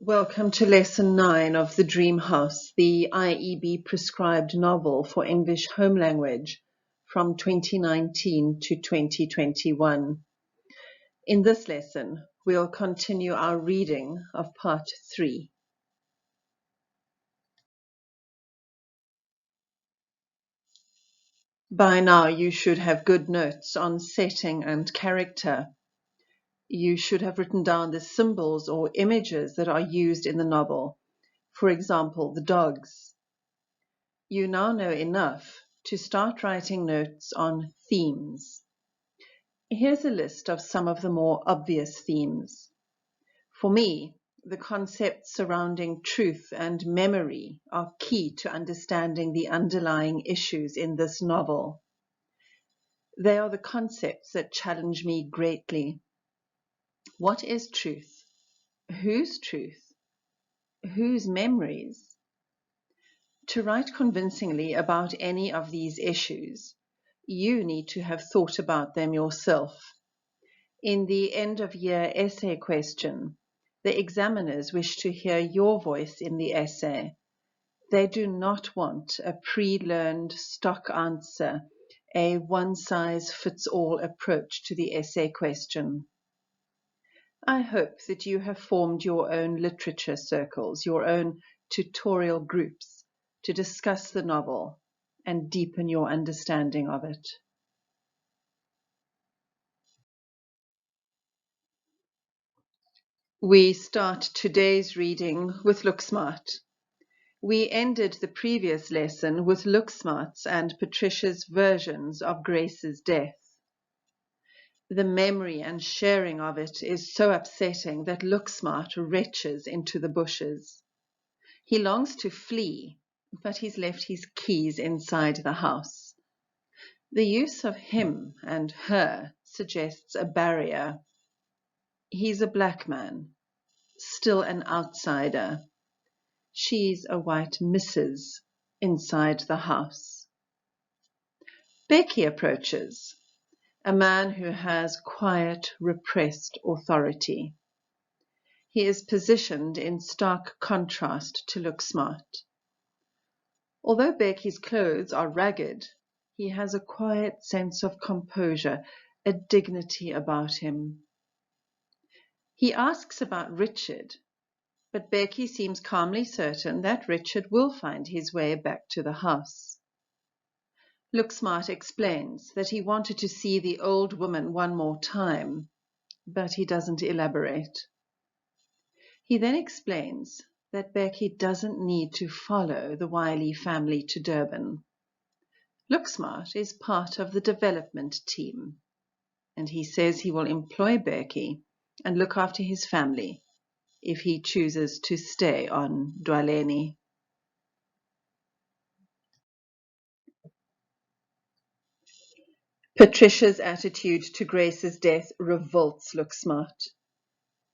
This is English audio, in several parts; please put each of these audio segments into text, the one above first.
Welcome to Lesson 9 of The Dream House, the IEB prescribed novel for English home language from 2019 to 2021. In this lesson, we'll continue our reading of Part 3. By now, you should have good notes on setting and character. You should have written down the symbols or images that are used in the novel, for example, the dogs. You now know enough to start writing notes on themes. Here's a list of some of the more obvious themes. For me, the concepts surrounding truth and memory are key to understanding the underlying issues in this novel. They are the concepts that challenge me greatly. What is truth? Whose truth? Whose memories? To write convincingly about any of these issues, you need to have thought about them yourself. In the end-of-year essay question, the examiners wish to hear your voice in the essay. They do not want a pre-learned stock answer, a one-size-fits-all approach to the essay question. I hope that you have formed your own literature circles, your own tutorial groups, to discuss the novel and deepen your understanding of it. We start today's reading with Looksmart. We ended the previous lesson with Looksmart's and Patricia's versions of Grace's death. The memory and sharing of it is so upsetting that Looksmart retches into the bushes. He longs to flee, but he's left his keys inside the house. The use of him and her suggests a barrier. He's a black man, still an outsider. She's a white Mrs. inside the house. Becky approaches, a man who has quiet, repressed authority. He is positioned in stark contrast to Looksmart. Although Becky's clothes are ragged, he has a quiet sense of composure, a dignity about him. He asks about Richard, but Becky seems calmly certain that Richard will find his way back to the house. Looksmart explains that he wanted to see the old woman one more time, but he doesn't elaborate. He then explains that Becky doesn't need to follow the Wiley family to Durban. Looksmart is part of the development team, and he says he will employ Becky and look after his family if he chooses to stay on Dwaleni. Patricia's attitude to Grace's death revolts Looksmart.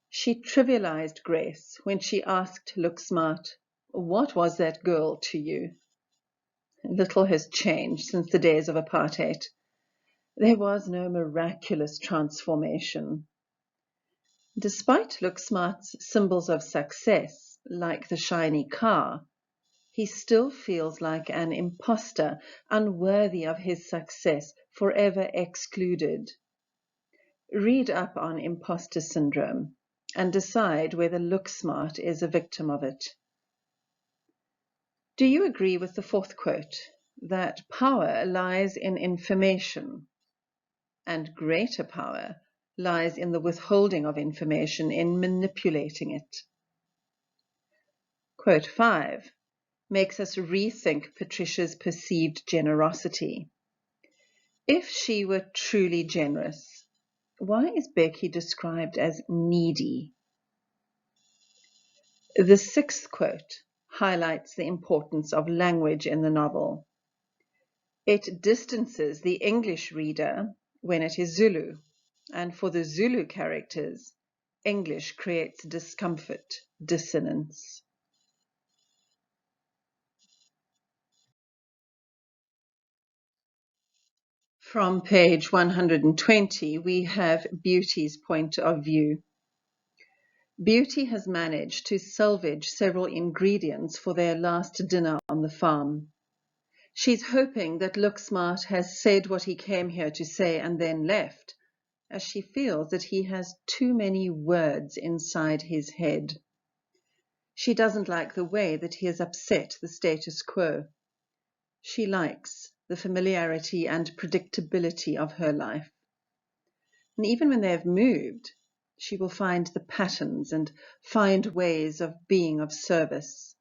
She trivialized Grace when she asked Looksmart, "What was that girl to you?" Little has changed since the days of apartheid. There was no miraculous transformation. Despite Looksmart's symbols of success, like the shiny car, he still feels like an imposter, unworthy of his success, forever excluded. Read up on imposter syndrome and decide whether Looksmart is a victim of it. Do you agree with the fourth quote, that power lies in information, and greater power lies in the withholding of information, in manipulating it? Quote 5 makes us rethink Patricia's perceived generosity. If she were truly generous, why is Becky described as needy? The sixth quote highlights the importance of language in the novel. It distances the English reader when it is Zulu, and for the Zulu characters, English creates discomfort, dissonance. From page 120, we have Beauty's point of view. Beauty has managed to salvage several ingredients for their last dinner on the farm. She's hoping that Looksmart has said what he came here to say and then left, as she feels that he has too many words inside his head. She doesn't like the way that he has upset the status quo. She likes the familiarity and predictability of her life. And even when they have moved, she will find the patterns and find ways of being of service.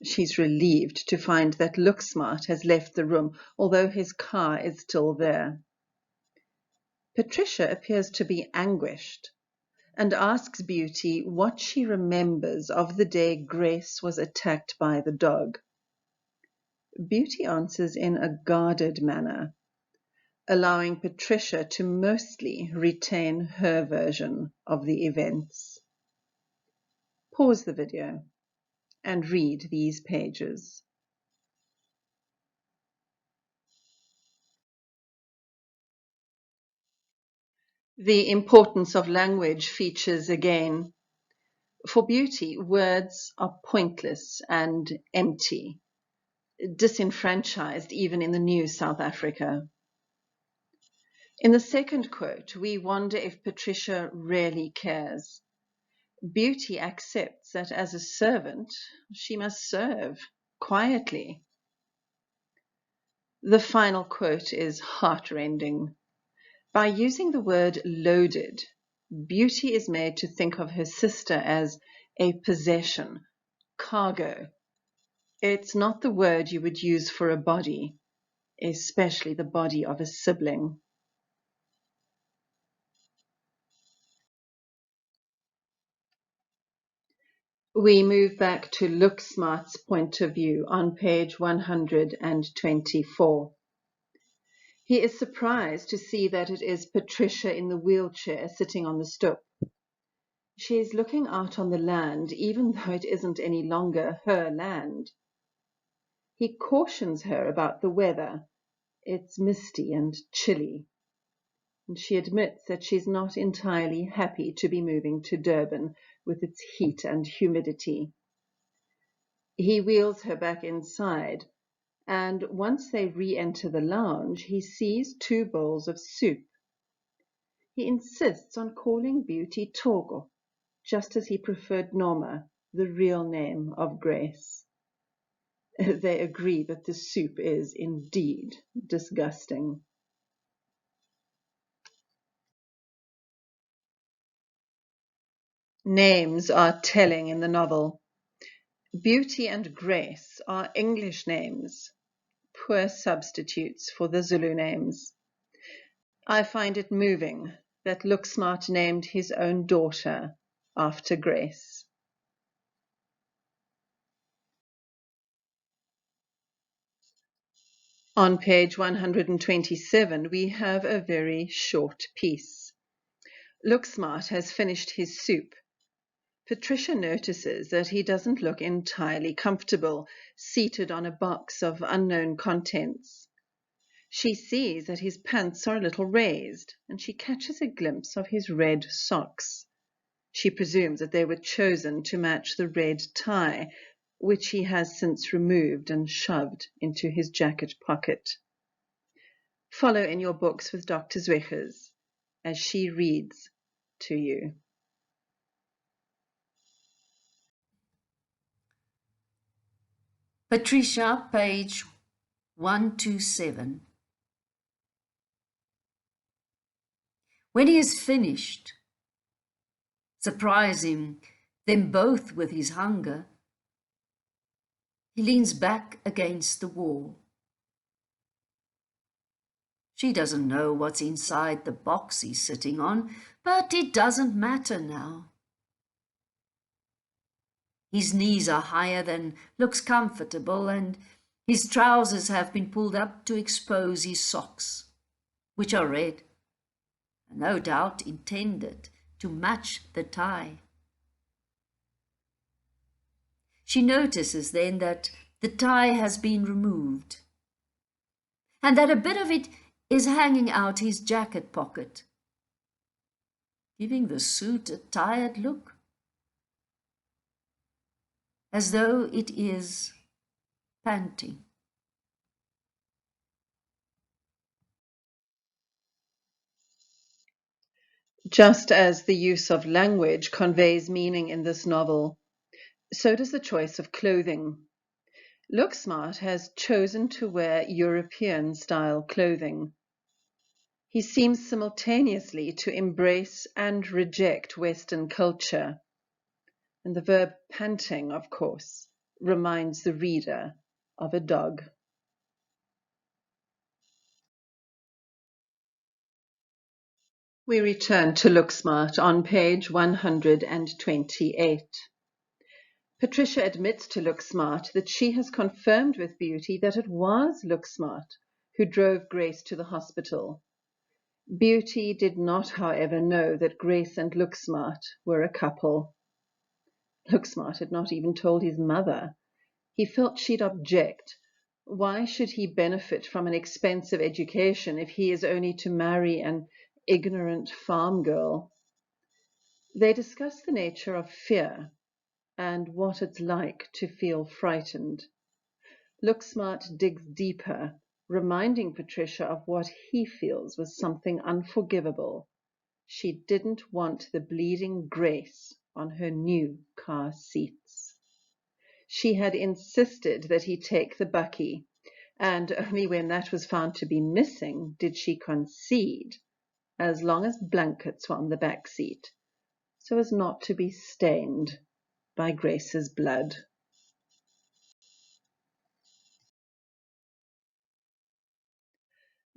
She's relieved to find that Looksmart has left the room, although his car is still there. Patricia appears to be anguished and asks Beauty what she remembers of the day Grace was attacked by the dog. Beauty answers in a guarded manner, allowing Patricia to mostly retain her version of the events. Pause the video and read these pages. The importance of language features again. For Beauty, words are pointless and empty, disenfranchised even in the new South Africa. In the second quote, we wonder if Patricia really cares. Beauty accepts that as a servant, she must serve quietly. The final quote is heartrending. By using the word loaded, Beauty is made to think of her sister as a possession, cargo. It's not the word you would use for a body, especially the body of a sibling. We move back to Looksmart's point of view on page 124. He is surprised to see that it is Patricia in the wheelchair sitting on the stoep. She is looking out on the land, even though it isn't any longer her land. He cautions her about the weather. It's misty and chilly. And she admits that she's not entirely happy to be moving to Durban with its heat and humidity. He wheels her back inside, and once they re-enter the lounge, he sees 2 bowls of soup. He insists on calling Beauty Togo, just as he preferred Norma, the real name of Grace. They agree that the soup is indeed disgusting. Names are telling in the novel. Beauty and Grace are English names, poor substitutes for the Zulu names. I find it moving that Looksmart named his own daughter after Grace. On page 127, we have a very short piece. Looksmart has finished his soup. Patricia notices that he doesn't look entirely comfortable, seated on a box of unknown contents. She sees that his pants are a little raised, and she catches a glimpse of his red socks. She presumes that they were chosen to match the red tie, which he has since removed and shoved into his jacket pocket. Follow in your books with Dr. Zwichers as she reads to you. Patricia, page 127. When he is finished, surprising them both with his hunger, he leans back against the wall. She doesn't know what's inside the box he's sitting on, but it doesn't matter now. His knees are higher than looks comfortable, and his trousers have been pulled up to expose his socks, which are red, and no doubt intended to match the tie. She notices then that the tie has been removed, and that a bit of it is hanging out his jacket pocket, giving the suit a tired look. as though it is panting. Just as the use of language conveys meaning in this novel, so does the choice of clothing. Looksmart has chosen to wear European-style clothing. He seems simultaneously to embrace and reject Western culture. And the verb panting, of course, reminds the reader of a dog. We return to Looksmart on page 128. Patricia admits to Looksmart that she has confirmed with Beauty that it was Looksmart who drove Grace to the hospital. Beauty did not, however, know that Grace and Looksmart were a couple. Looksmart had not even told his mother. He felt she'd object. Why should he benefit from an expensive education if he is only to marry an ignorant farm girl? They discuss the nature of fear and what it's like to feel frightened. Looksmart digs deeper, reminding Patricia of what he feels was something unforgivable. She didn't want the bleeding Grace on her new car seats. She had insisted that he take the bucky, and only when that was found to be missing did she concede, as long as blankets were on the back seat, so as not to be stained by Grace's blood.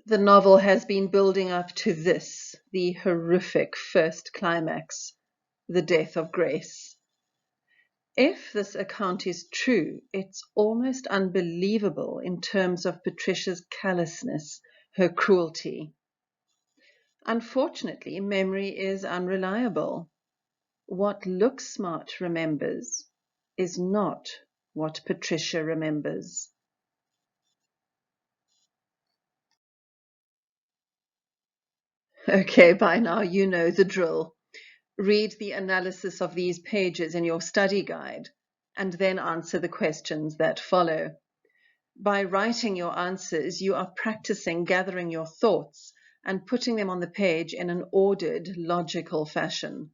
The novel has been building up to this, the horrific first climax, the death of Grace. If this account is true, it's almost unbelievable in terms of Patricia's callousness, her cruelty. Unfortunately, memory is unreliable. What Looksmart remembers is not what Patricia remembers. Okay, by now you know the drill. Read the analysis of these pages in your study guide, and then answer the questions that follow. By writing your answers, you are practicing gathering your thoughts and putting them on the page in an ordered, logical fashion.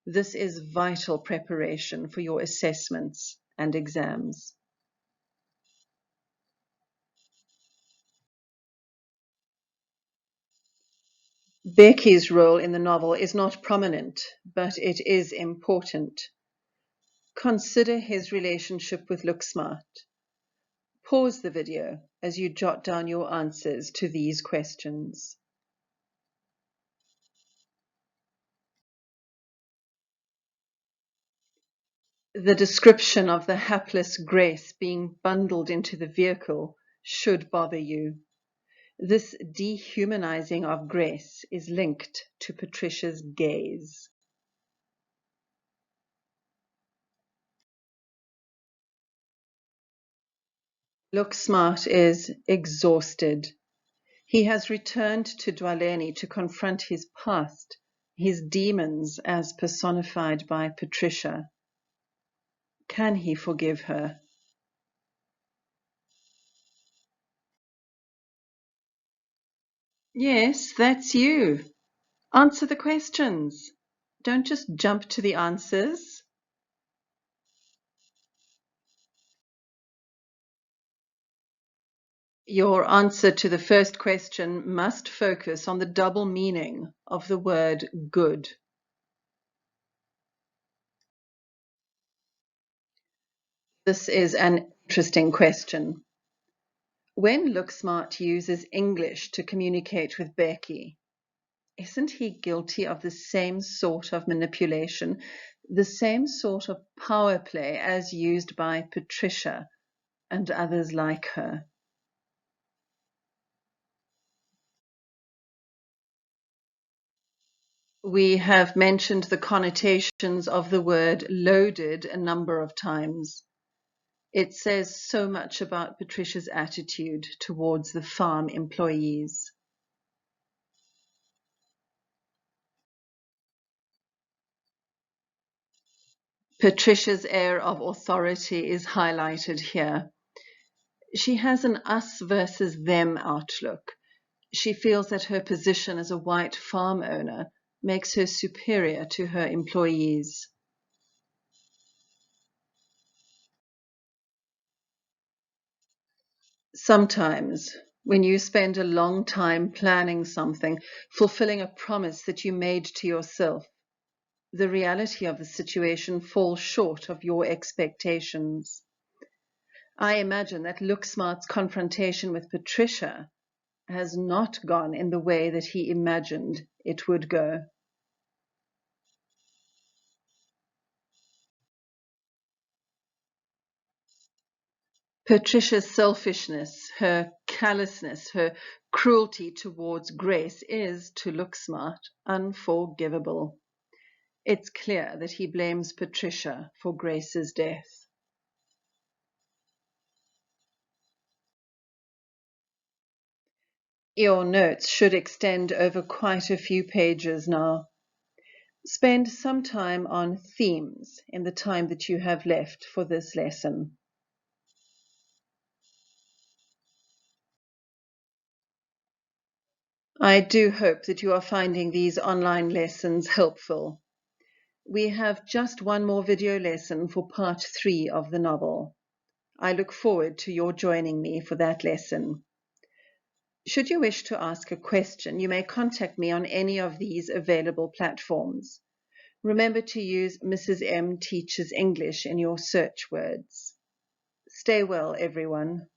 This is vital preparation for your assessments and exams. Becky's role in the novel is not prominent, but it is important. Consider his relationship with Looksmart. Pause the video as you jot down your answers to these questions. The description of the hapless Grace being bundled into the vehicle should bother you. This dehumanizing of Grace is linked to Patricia's gaze. Looksmart is exhausted. He has returned to Dwaleni to confront his past, his demons as personified by Patricia. Can he forgive her? Yes, that's you. Answer the questions. Don't just jump to the answers. Your answer to the first question must focus on the double meaning of the word good. This is an interesting question. When Looksmart uses English to communicate with Becky, isn't he guilty of the same sort of manipulation, the same sort of power play as used by Patricia and others like her? We have mentioned the connotations of the word loaded a number of times. It says so much about Patricia's attitude towards the farm employees. Patricia's air of authority is highlighted here. She has an us versus them outlook. She feels that her position as a white farm owner makes her superior to her employees. Sometimes, when you spend a long time planning something, fulfilling a promise that you made to yourself, the reality of the situation falls short of your expectations. I imagine that Looksmart's confrontation with Patricia has not gone in the way that he imagined it would go. Patricia's selfishness, her callousness, her cruelty towards Grace is, to Looksmart, unforgivable. It's clear that he blames Patricia for Grace's death. Your notes should extend over quite a few pages now. Spend some time on themes in the time that you have left for this lesson. I do hope that you are finding these online lessons helpful. We have just one more video lesson for part 3 of the novel. I look forward to your joining me for that lesson. Should you wish to ask a question, you may contact me on any of these available platforms. Remember to use Mrs. M Teaches English in your search words. Stay well, everyone.